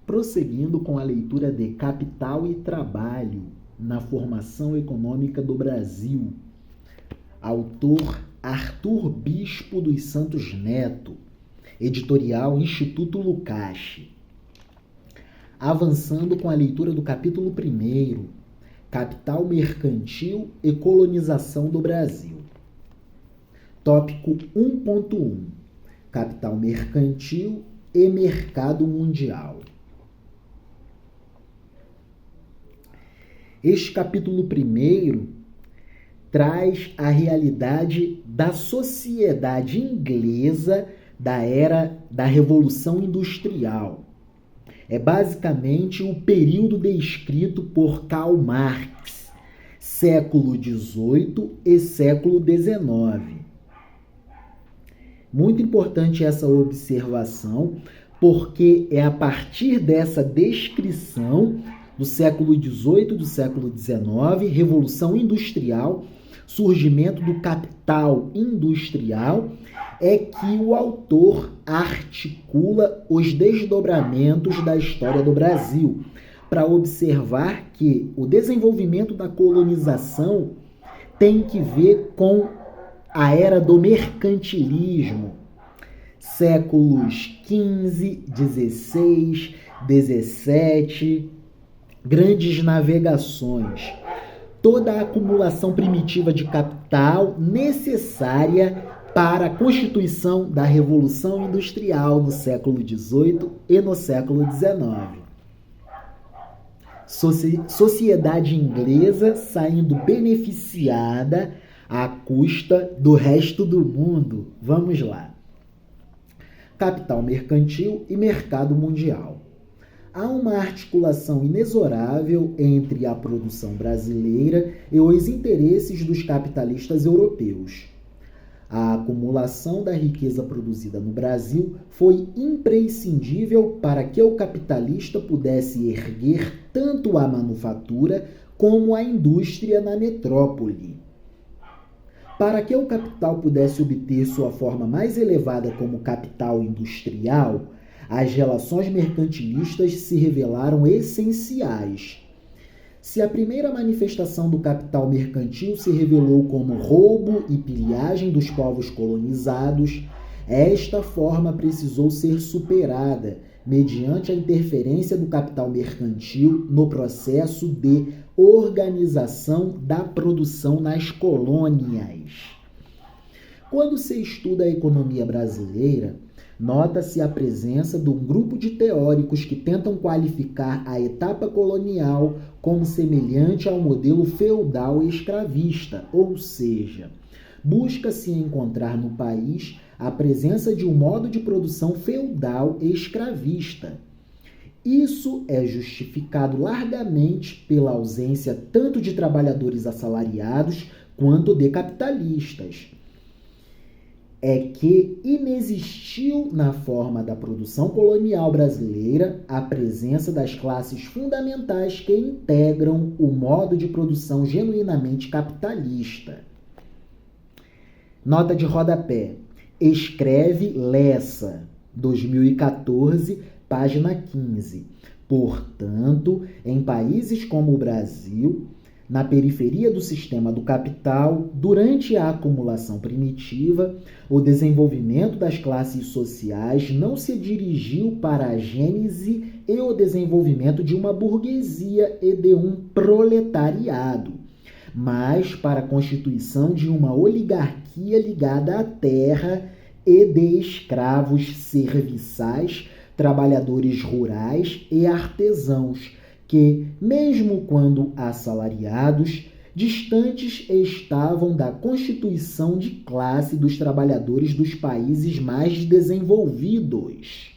Prosseguindo com a leitura de Capital e Trabalho na Formação Econômica do Brasil, autor Arthur Bispo dos Santos Neto, editorial Instituto Lukács. Avançando com a leitura do capítulo 1, Capital Mercantil e Colonização do Brasil. Tópico 1.1, Capital Mercantil e Mercado Mundial. Este capítulo 1 traz a realidade da sociedade inglesa da era da Revolução Industrial. É basicamente o período descrito por Karl Marx, século XVIII e século XIX. Muito importante essa observação, porque é a partir dessa descrição do século XVIII, do século XIX, Revolução Industrial, surgimento do capital industrial, é que o autor articula os desdobramentos da história do Brasil, para observar que o desenvolvimento da colonização tem que ver com a era do mercantilismo, séculos XV, XVI, XVII, grandes navegações, toda a acumulação primitiva de capital necessária para a constituição da Revolução Industrial no século XVIII e no século XIX. Sociedade inglesa saindo beneficiada à custa do resto do mundo. Vamos lá. Capital mercantil e mercado mundial. Há uma articulação inexorável entre a produção brasileira e os interesses dos capitalistas europeus. A acumulação da riqueza produzida no Brasil foi imprescindível para que o capitalista pudesse erguer tanto a manufatura como a indústria na metrópole. Para que o capital pudesse obter sua forma mais elevada como capital industrial, as relações mercantilistas se revelaram essenciais. Se a primeira manifestação do capital mercantil se revelou como roubo e pilhagem dos povos colonizados, esta forma precisou ser superada mediante a interferência do capital mercantil no processo de organização da produção nas colônias. Quando se estuda a economia brasileira, nota-se a presença de um grupo de teóricos que tentam qualificar a etapa colonial como semelhante ao modelo feudal e escravista, ou seja, busca-se encontrar no país a presença de um modo de produção feudal e escravista. Isso é justificado largamente pela ausência tanto de trabalhadores assalariados quanto de capitalistas. É que inexistiu na forma da produção colonial brasileira a presença das classes fundamentais que integram o modo de produção genuinamente capitalista. Nota de rodapé. Escreve Lessa, 2014, página 15. Portanto, em países como o Brasil, na periferia do sistema do capital, durante a acumulação primitiva, o desenvolvimento das classes sociais não se dirigiu para a gênese e o desenvolvimento de uma burguesia e de um proletariado, mas para a constituição de uma oligarquia ligada à terra e de escravos serviçais, trabalhadores rurais e artesãos, que, mesmo quando assalariados, distantes estavam da constituição de classe dos trabalhadores dos países mais desenvolvidos.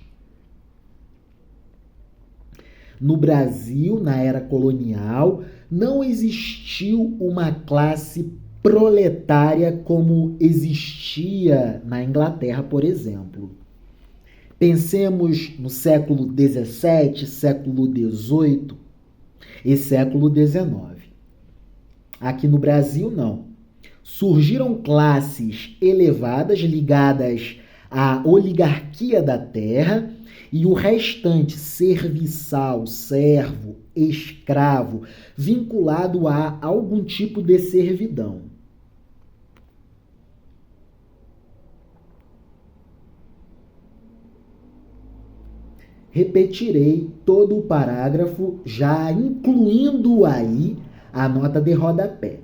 No Brasil, na era colonial, não existiu uma classe proletária como existia na Inglaterra, por exemplo. Pensemos no século XVII, século XVIII e século XIX. Aqui no Brasil, não. Surgiram classes elevadas ligadas à oligarquia da terra e o restante, serviçal, servo, escravo, vinculado a algum tipo de servidão. Repetirei todo o parágrafo, já incluindo aí a nota de rodapé.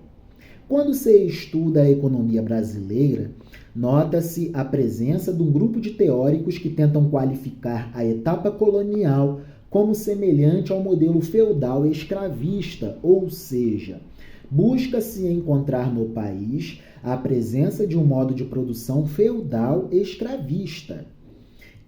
Quando se estuda a economia brasileira, nota-se a presença de um grupo de teóricos que tentam qualificar a etapa colonial como semelhante ao modelo feudal escravista, ou seja, busca-se encontrar no país a presença de um modo de produção feudal escravista.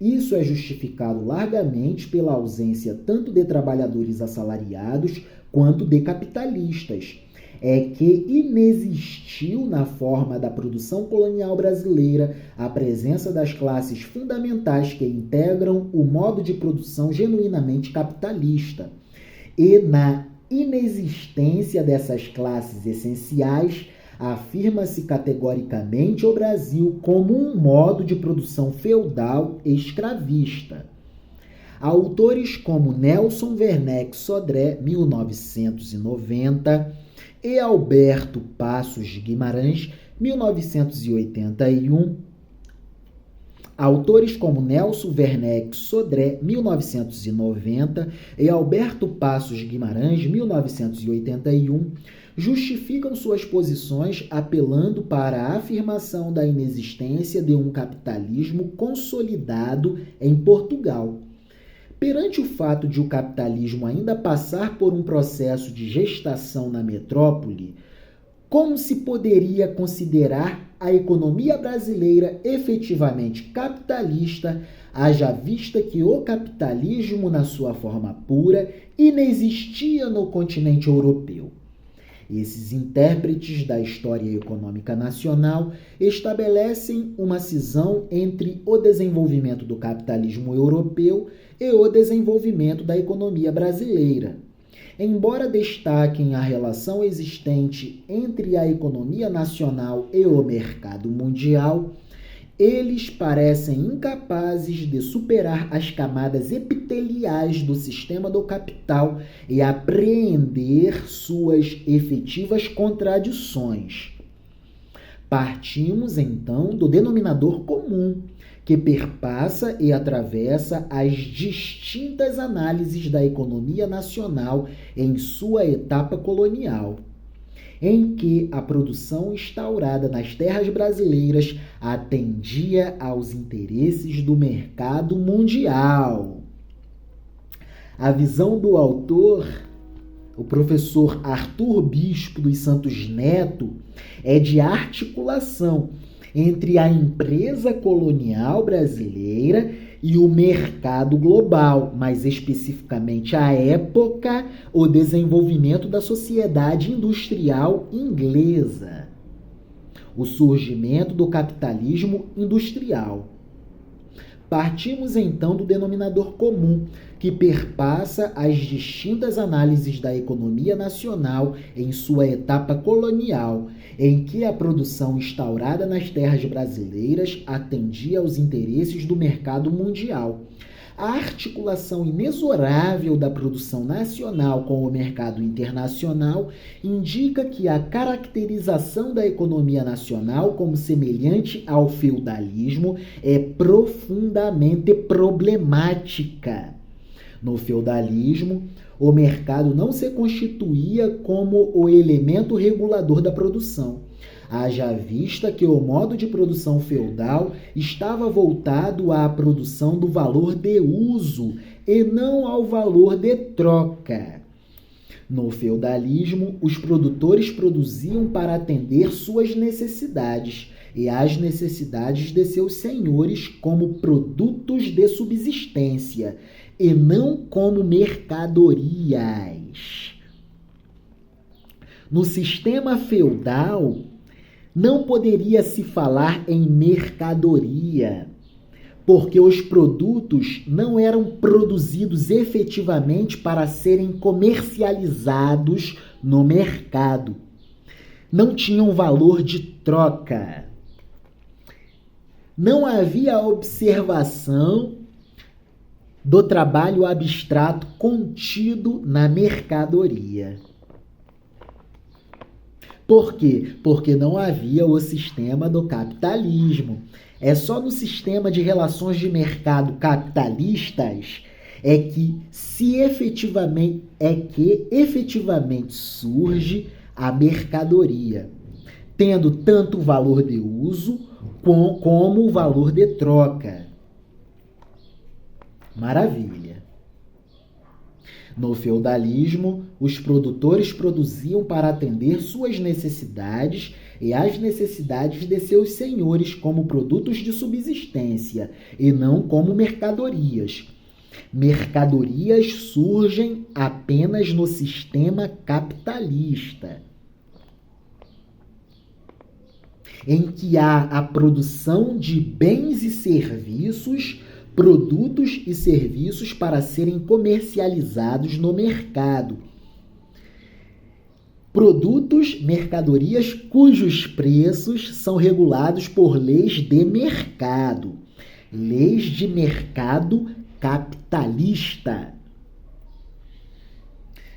Isso é justificado largamente pela ausência tanto de trabalhadores assalariados quanto de capitalistas. É que inexistiu na forma da produção colonial brasileira a presença das classes fundamentais que integram o modo de produção genuinamente capitalista. E na inexistência dessas classes essenciais, afirma-se categoricamente o Brasil como um modo de produção feudal escravista. Autores como Nelson Werneck Sodré, 1990, e Alberto Passos de Guimarães, 1981. Autores como Nelson Werneck Sodré, 1990, e Alberto Passos de Guimarães, 1981, justificam suas posições apelando para a afirmação da inexistência de um capitalismo consolidado em Portugal. Perante o fato de o capitalismo ainda passar por um processo de gestação na metrópole, como se poderia considerar a economia brasileira efetivamente capitalista, haja vista que o capitalismo, na sua forma pura, inexistia no continente europeu? Esses intérpretes da história econômica nacional estabelecem uma cisão entre o desenvolvimento do capitalismo europeu e o desenvolvimento da economia brasileira. Embora destaquem a relação existente entre a economia nacional e o mercado mundial, eles parecem incapazes de superar as camadas epiteliais do sistema do capital e apreender suas efetivas contradições. Partimos, então, do denominador comum, que perpassa e atravessa as distintas análises da economia nacional em sua etapa colonial, em que a produção instaurada nas terras brasileiras atendia aos interesses do mercado mundial. A visão do autor, o professor Arthur Bispo dos Santos Neto, é de articulação entre a empresa colonial brasileira e o mercado global, mais especificamente à época, o desenvolvimento da sociedade industrial inglesa, o surgimento do capitalismo industrial. Partimos então do denominador comum, que perpassa as distintas análises da economia nacional em sua etapa colonial, em que a produção instaurada nas terras brasileiras atendia aos interesses do mercado mundial. A articulação inexorável da produção nacional com o mercado internacional indica que a caracterização da economia nacional como semelhante ao feudalismo é profundamente problemática. No feudalismo, o mercado não se constituía como o elemento regulador da produção. Haja vista que o modo de produção feudal estava voltado à produção do valor de uso e não ao valor de troca. No feudalismo, os produtores produziam para atender suas necessidades e as necessidades de seus senhores como produtos de subsistência e não como mercadorias. No sistema feudal, não poderia se falar em mercadoria, porque os produtos não eram produzidos efetivamente para serem comercializados no mercado. Não tinham valor de troca. Não havia observação do trabalho abstrato contido na mercadoria. Por quê? Porque não havia o sistema do capitalismo. É só no sistema de relações de mercado capitalistas que efetivamente surge a mercadoria, tendo tanto o valor de uso como o valor de troca. Maravilha. No feudalismo, os produtores produziam para atender suas necessidades e as necessidades de seus senhores como produtos de subsistência e não como mercadorias. Mercadorias surgem apenas no sistema capitalista, em que há a produção de bens e serviços, produtos e serviços para serem comercializados no mercado. Produtos, mercadorias cujos preços são regulados por leis de mercado. Leis de mercado capitalista.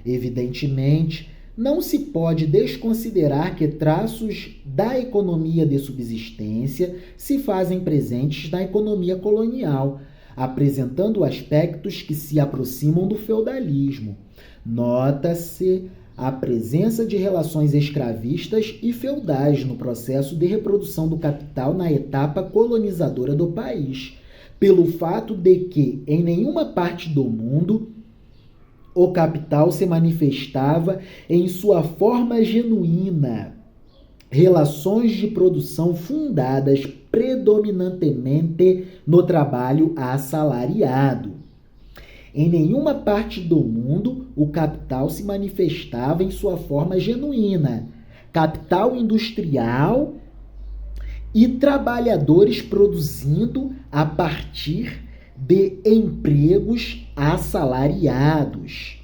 Evidentemente, não se pode desconsiderar que traços da economia de subsistência se fazem presentes na economia colonial, apresentando aspectos que se aproximam do feudalismo. Nota-se a presença de relações escravistas e feudais no processo de reprodução do capital na etapa colonizadora do país, pelo fato de que, em nenhuma parte do mundo, o capital se manifestava em sua forma genuína. Relações de produção fundadas predominantemente no trabalho assalariado. Em nenhuma parte do mundo, o capital se manifestava em sua forma genuína. Capital industrial e trabalhadores produzindo a partir de empregos assalariados.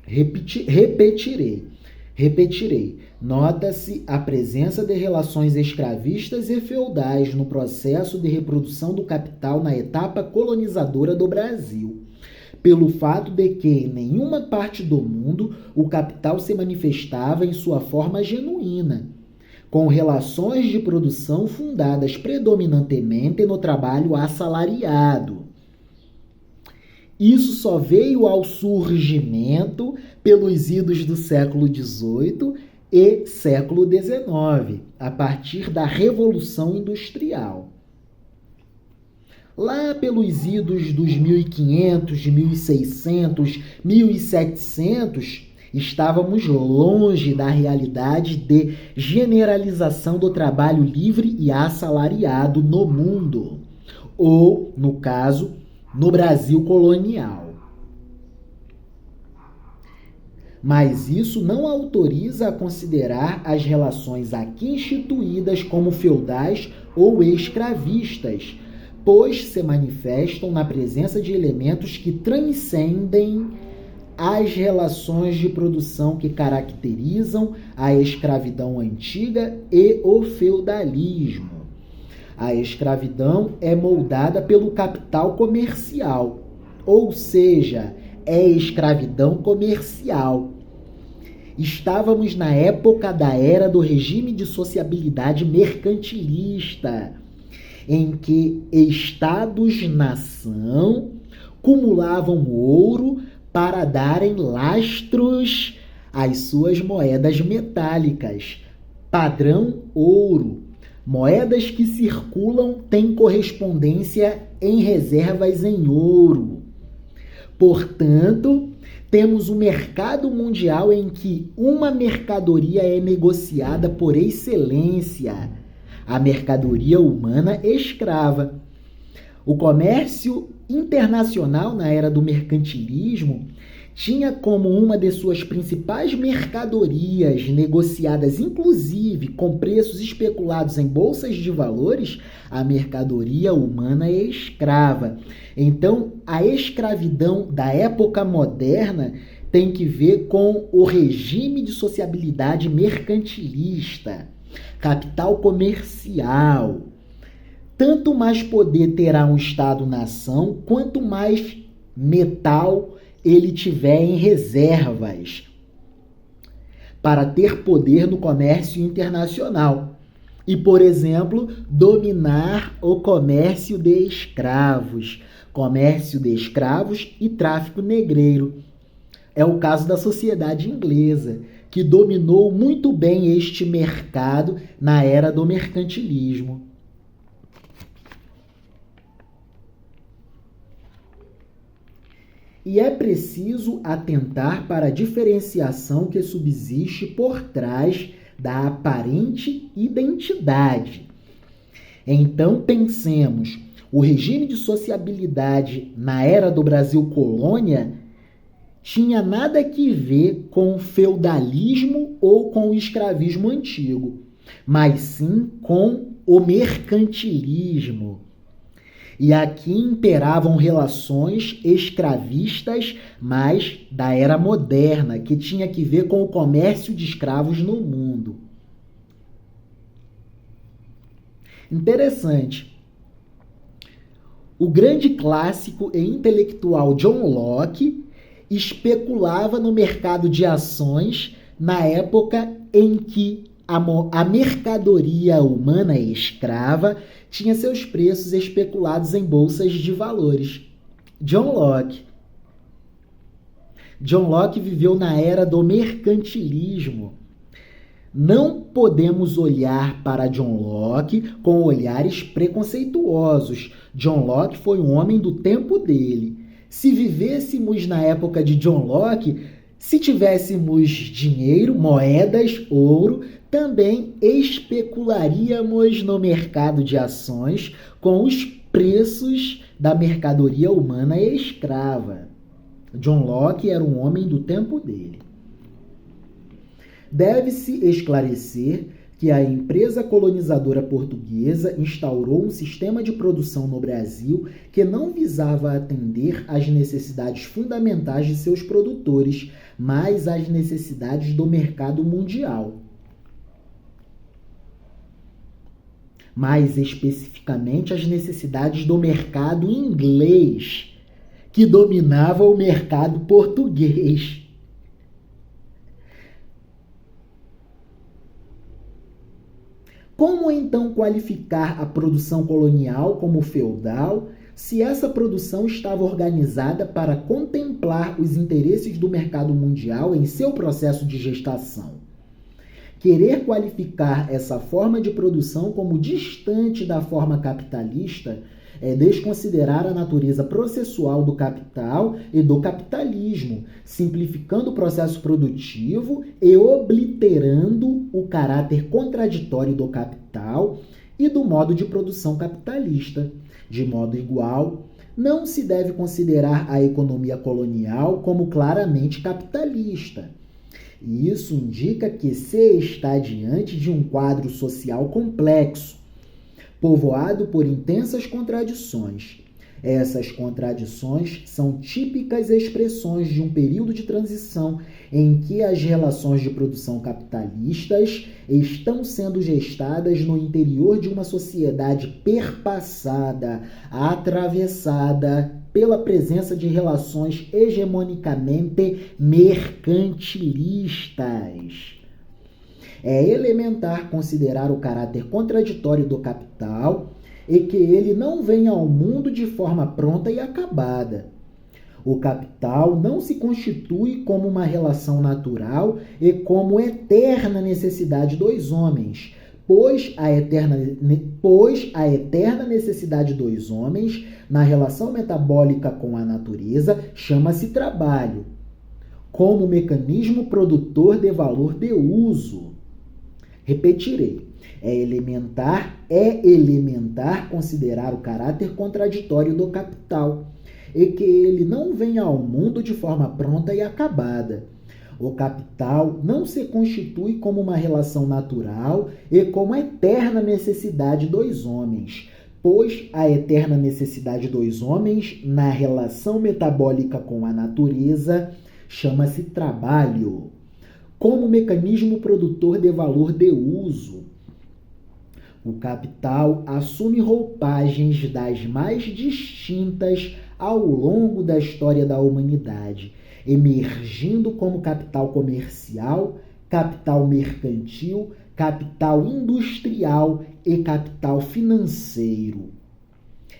Repetirei. Nota-se a presença de relações escravistas e feudais no processo de reprodução do capital na etapa colonizadora do Brasil, pelo fato de que em nenhuma parte do mundo o capital se manifestava em sua forma genuína, com relações de produção fundadas predominantemente no trabalho assalariado. Isso só veio ao surgimento pelos idos do século XVIII e século XIX, a partir da Revolução Industrial. Lá pelos idos dos 1500, 1600, 1700, estávamos longe da realidade de generalização do trabalho livre e assalariado no mundo, ou, no caso, no Brasil colonial. Mas isso não autoriza a considerar as relações aqui instituídas como feudais ou escravistas, pois se manifestam na presença de elementos que transcendem as relações de produção que caracterizam a escravidão antiga e o feudalismo. A escravidão é moldada pelo capital comercial, ou seja, é escravidão comercial. Estávamos na época da era do regime de sociabilidade mercantilista, em que estados-nação cumulavam ouro para darem lastros às suas moedas metálicas, padrão ouro. Moedas que circulam têm correspondência em reservas em ouro. Portanto, temos um mercado mundial em que uma mercadoria é negociada por excelência, a mercadoria humana escrava. O comércio internacional na era do mercantilismo tinha como uma de suas principais mercadorias, negociadas inclusive com preços especulados em bolsas de valores, a mercadoria humana escrava. Então, a escravidão da época moderna tem que ver com o regime de sociabilidade mercantilista, capital comercial. tanto mais poder terá um Estado-nação, quanto mais metal ele tiver em reservas para ter poder no comércio internacional e, por exemplo, dominar o comércio de escravos e tráfico negreiro. É o caso da sociedade inglesa, que dominou muito bem este mercado na era do mercantilismo. E é preciso atentar para a diferenciação que subsiste por trás da aparente identidade. Então, pensemos, o regime de sociabilidade na era do Brasil colônia tinha nada que ver com o feudalismo ou com o escravismo antigo, mas sim com o mercantilismo. E aqui imperavam relações escravistas, mas da era moderna, que tinha que ver com o comércio de escravos no mundo. Interessante. O grande clássico e intelectual John Locke especulava no mercado de ações na época em que a mercadoria humana e escrava tinha seus preços especulados em bolsas de valores. John Locke viveu na era do mercantilismo. Não podemos olhar para John Locke com olhares preconceituosos. John Locke foi um homem do tempo dele. Se vivêssemos na época de John Locke, se tivéssemos dinheiro, moedas, ouro, também especularíamos no mercado de ações com os preços da mercadoria humana e escrava. John Locke era um homem do tempo dele. Deve-se esclarecer que a empresa colonizadora portuguesa instaurou um sistema de produção no Brasil que não visava atender às necessidades fundamentais de seus produtores, mas às necessidades do mercado mundial. Mais especificamente, as necessidades do mercado inglês, que dominava o mercado português. Como então qualificar a produção colonial como feudal, se essa produção estava organizada para contemplar os interesses do mercado mundial em seu processo de gestação? Querer qualificar essa forma de produção como distante da forma capitalista é desconsiderar a natureza processual do capital e do capitalismo, simplificando o processo produtivo e obliterando o caráter contraditório do capital e do modo de produção capitalista. De modo igual, não se deve considerar a economia colonial como claramente capitalista. E isso indica que se está diante de um quadro social complexo, povoado por intensas contradições. Essas contradições são típicas expressões de um período de transição em que as relações de produção capitalistas estão sendo gestadas no interior de uma sociedade perpassada, atravessada pela presença de relações hegemonicamente mercantilistas. É elementar considerar o caráter contraditório do capital e que ele não venha ao mundo de forma pronta e acabada. O capital não se constitui como uma relação natural e como eterna necessidade dos homens, pois a eterna necessidade dos homens na relação metabólica com a natureza chama-se trabalho, como mecanismo produtor de valor de uso. Repetirei. É elementar considerar o caráter contraditório do capital e que ele não venha ao mundo de forma pronta e acabada. O capital não se constitui como uma relação natural e como a eterna necessidade dos homens, pois a eterna necessidade dos homens na relação metabólica com a natureza chama-se trabalho, como mecanismo produtor de valor de uso. O capital assume roupagens das mais distintas ao longo da história da humanidade, emergindo como capital comercial, capital mercantil, capital industrial e capital financeiro.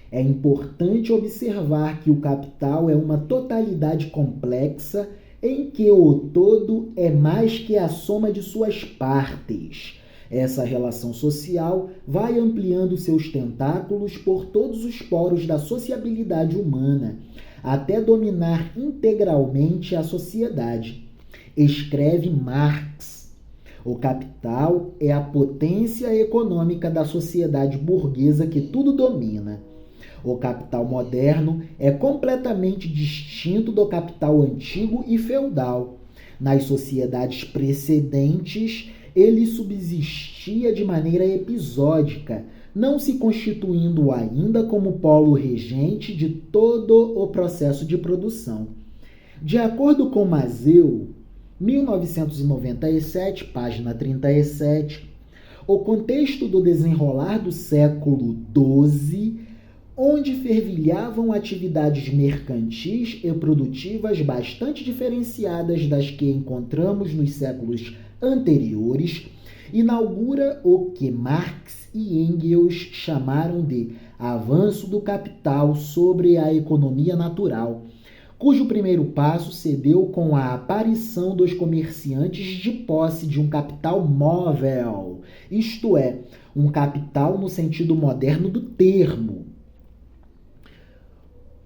É importante observar que o capital é uma totalidade complexa em que o todo é mais que a soma de suas partes. Essa relação social vai ampliando seus tentáculos por todos os poros da sociabilidade humana, até dominar integralmente a sociedade. Escreve Marx. O capital é a potência econômica da sociedade burguesa que tudo domina. O capital moderno é completamente distinto do capital antigo e feudal. Nas sociedades precedentes, ele subsistia de maneira episódica, não se constituindo ainda como polo regente de todo o processo de produção. De acordo com Mazeu, 1997, página 37, o contexto do desenrolar do século XII, onde fervilhavam atividades mercantis e produtivas bastante diferenciadas das que encontramos nos séculos anteriores, inaugura o que Marx e Engels chamaram de avanço do capital sobre a economia natural, cujo primeiro passo se deu com a aparição dos comerciantes de posse de um capital móvel, isto é, um capital no sentido moderno do termo.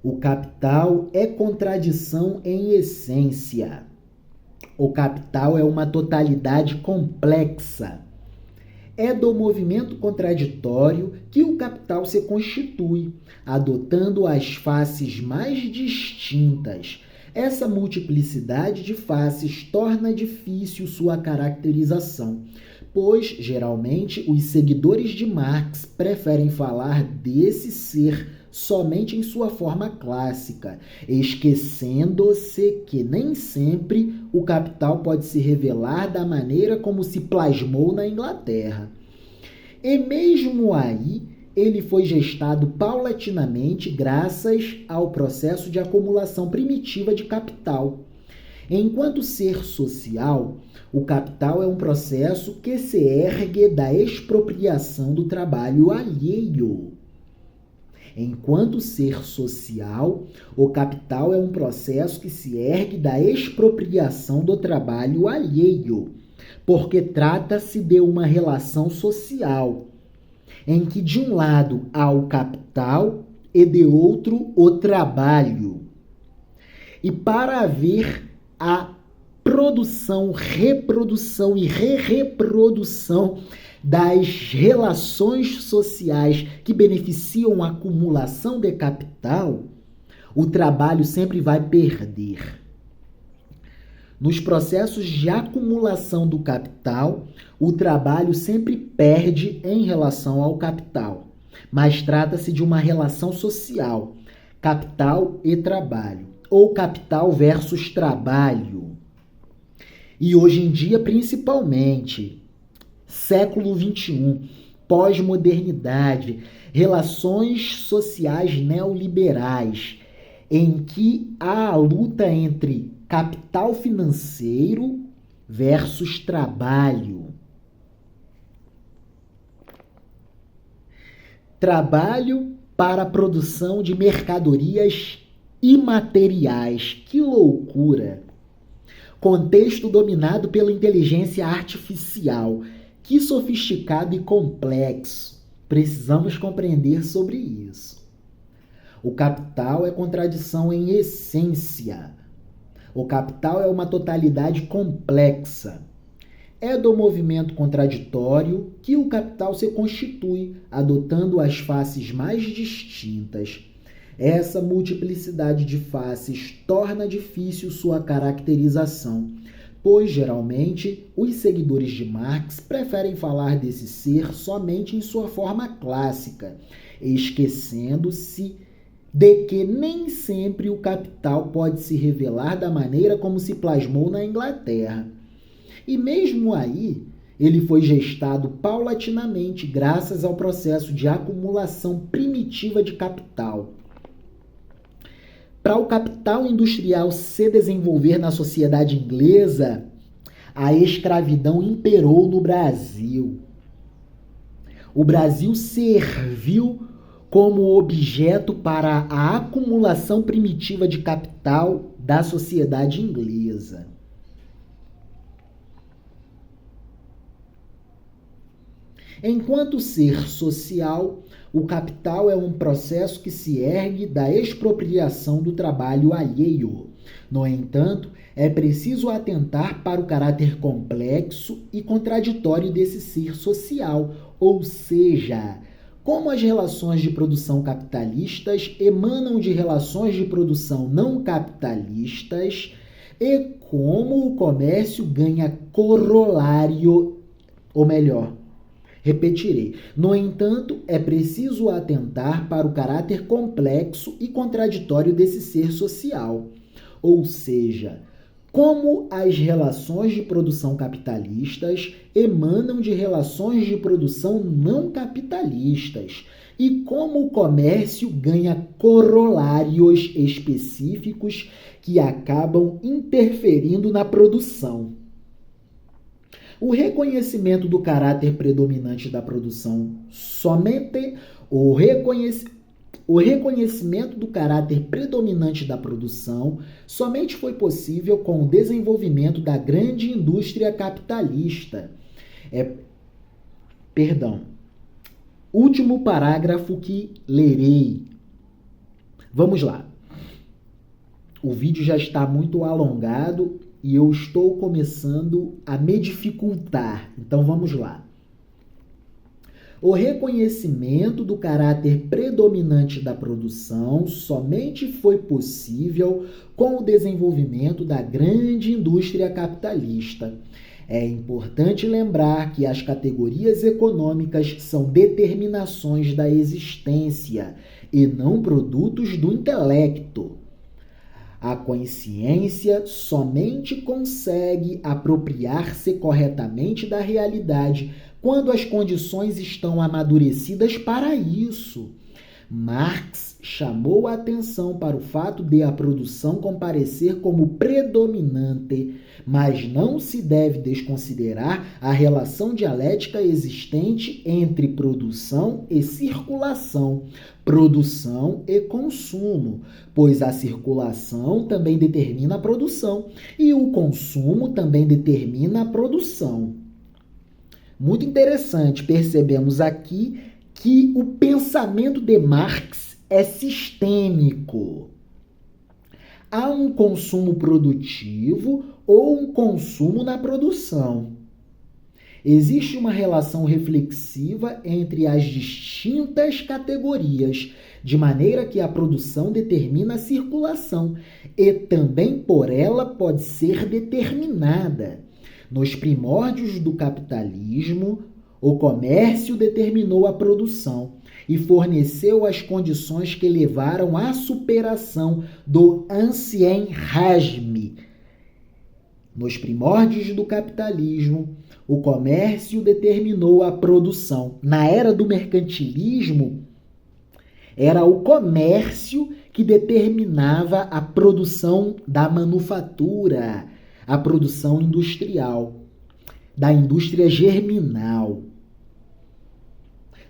O capital é contradição em essência. O capital é uma totalidade complexa. É do movimento contraditório que o capital se constitui, adotando as faces mais distintas. Essa multiplicidade de faces torna difícil sua caracterização, pois, geralmente, os seguidores de Marx preferem falar desse ser somente em sua forma clássica, esquecendo-se que nem sempre o capital pode se revelar da maneira como se plasmou na Inglaterra. E mesmo aí, ele foi gestado paulatinamente graças ao processo de acumulação primitiva de capital. Enquanto ser social, o capital é um processo que se ergue da expropriação do trabalho alheio. Enquanto ser social, o capital é um processo que se ergue da expropriação do trabalho alheio, porque trata-se de uma relação social, em que de um lado há o capital e de outro o trabalho. E para haver a produção, reprodução e re-reprodução das relações sociais que beneficiam a acumulação de capital, o trabalho sempre vai perder. Nos processos de acumulação do capital, o trabalho sempre perde em relação ao capital, mas trata-se de uma relação social, capital e trabalho, ou capital versus trabalho. E hoje em dia, principalmente, século XXI, pós-modernidade, relações sociais neoliberais, em que há a luta entre capital financeiro versus trabalho. Trabalho para a produção de mercadorias imateriais. Que loucura! Contexto dominado pela inteligência artificial. Que sofisticado e complexo. Precisamos compreender sobre isso. O capital é contradição em essência. O capital é uma totalidade complexa. É do movimento contraditório que o capital se constitui, adotando as faces mais distintas. Essa multiplicidade de faces torna difícil sua caracterização, pois, geralmente, os seguidores de Marx preferem falar desse ser somente em sua forma clássica, esquecendo-se de que nem sempre o capital pode se revelar da maneira como se plasmou na Inglaterra. E mesmo aí, ele foi gestado paulatinamente graças ao processo de acumulação primitiva de capital. Para o capital industrial se desenvolver na sociedade inglesa, a escravidão imperou no Brasil. O Brasil serviu como objeto para a acumulação primitiva de capital da sociedade inglesa. Enquanto ser social, o capital é um processo que se ergue da expropriação do trabalho alheio. No entanto, é preciso atentar para o caráter complexo e contraditório desse ser social, ou seja, como as relações de produção capitalistas emanam de relações de produção não capitalistas e como o comércio ganha corolário, ou melhor, repetirei. No entanto, é preciso atentar para o caráter complexo e contraditório desse ser social, ou seja, como as relações de produção capitalistas emanam de relações de produção não capitalistas e como o comércio ganha corolários específicos que acabam interferindo na produção. O reconhecimento do caráter predominante da produção o reconhecimento do caráter predominante da produção somente foi possível com o desenvolvimento da grande indústria capitalista. Último parágrafo que lerei. Vamos lá. O vídeo já está muito alongado e eu estou começando a me dificultar. Então vamos lá. O reconhecimento do caráter predominante da produção somente foi possível com o desenvolvimento da grande indústria capitalista. É importante lembrar que as categorias econômicas são determinações da existência e não produtos do intelecto. A consciência somente consegue apropriar-se corretamente da realidade quando as condições estão amadurecidas para isso. Marx chamou a atenção para o fato de a produção comparecer como predominante, mas não se deve desconsiderar a relação dialética existente entre produção e circulação, produção e consumo, pois a circulação também determina a produção e o consumo também determina a produção. Muito interessante, percebemos aqui que o pensamento de Marx é sistêmico. Há um consumo produtivo ou um consumo na produção. Existe uma relação reflexiva entre as distintas categorias, de maneira que a produção determina a circulação e também por ela pode ser determinada. Nos primórdios do capitalismo, o comércio determinou a produção e forneceu as condições que levaram à superação do Ancien Régime. Nos primórdios do capitalismo, o comércio determinou a produção. Na era do mercantilismo, era o comércio que determinava a produção da manufatura, a produção industrial, da indústria germinal.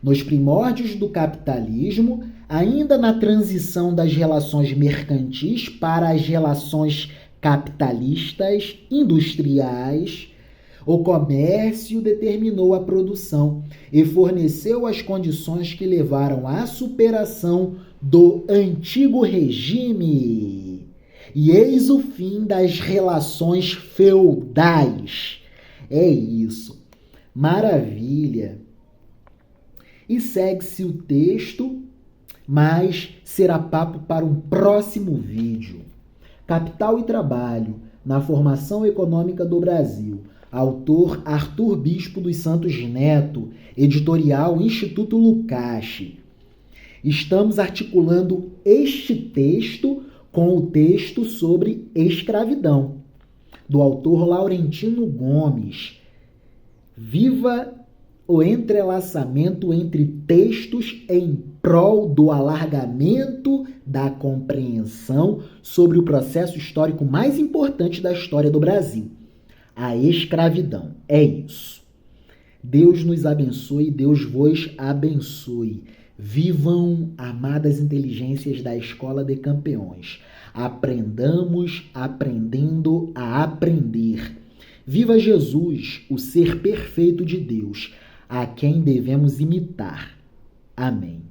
Nos primórdios do capitalismo, ainda na transição das relações mercantis para as relações capitalistas industriais, o comércio determinou a produção e forneceu as condições que levaram à superação do antigo regime. E eis o fim das relações feudais. É isso. Maravilha. E segue-se o texto, mas será papo para um próximo vídeo. Capital e Trabalho na Formação Econômica do Brasil. Autor Arthur Bispo dos Santos Neto. Editorial Instituto Lukács. Estamos articulando este texto com o texto sobre escravidão, do autor Laurentino Gomes. Viva o entrelaçamento entre textos em prol do alargamento da compreensão sobre o processo histórico mais importante da história do Brasil, a escravidão. É isso. Deus nos abençoe, Deus vos abençoe. Vivam, amadas inteligências da Escola de Campeões. Aprendamos aprendendo a aprender. Viva Jesus, o ser perfeito de Deus, a quem devemos imitar. Amém.